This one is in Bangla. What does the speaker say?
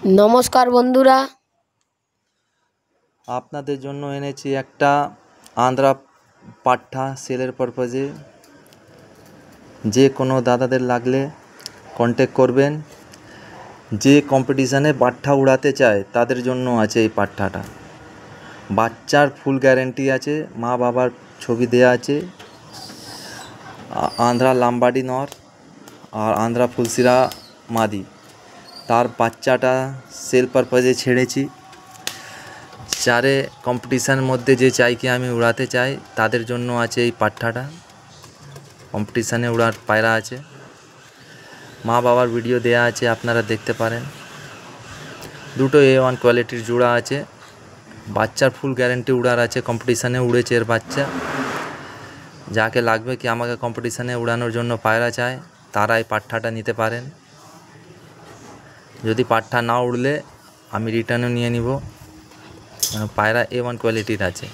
নমস্কার বন্ধুরা, আপনাদের জন্য এনেছি একটা আন্ধ্রা পাঠা সেলের পারপাজে। যে কোনো দাদাদের লাগলে কন্ট্যাক্ট করবেন। যে কম্পিটিশানে পাঠা উড়াতে চায় তাদের জন্য আছে এই পাঠাটা। বাচ্চার ফুল গ্যারেন্টি আছে, মা বাবার ছবি দেয়া আছে। আন্ধ্রা লাম্বাডি নর আর আন্ধ্রা ফুলসিরা মাদি, তার বাচ্চাটা সেল পারপাজে ছেড়েছি। চারে কম্পিটিশানের মধ্যে যে চাইকে আমি উড়াতে চাই তাদের জন্য আছে এই পাঠাটা। কম্পিটিশানে উড়ার পায়রা আছে, মা বাবার ভিডিও দেয়া আছে, আপনারা দেখতে পারেন। দুটো A1 কোয়ালিটির জোড়া আছে। বাচ্চার ফুল গ্যারেন্টি উড়ার আছে, কম্পিটিশানে উড়েছে এর বাচ্চা। যাকে লাগবে কি আমাকে কম্পিটিশানে উড়ানোর জন্য পায়রা চায় তারা এই পাঠাটা নিতে পারেন। যদি পাঠা না উড়লে আমি রিটার্নও নিয়ে নিব। পায়রা A1 কোয়ালিটির আছে।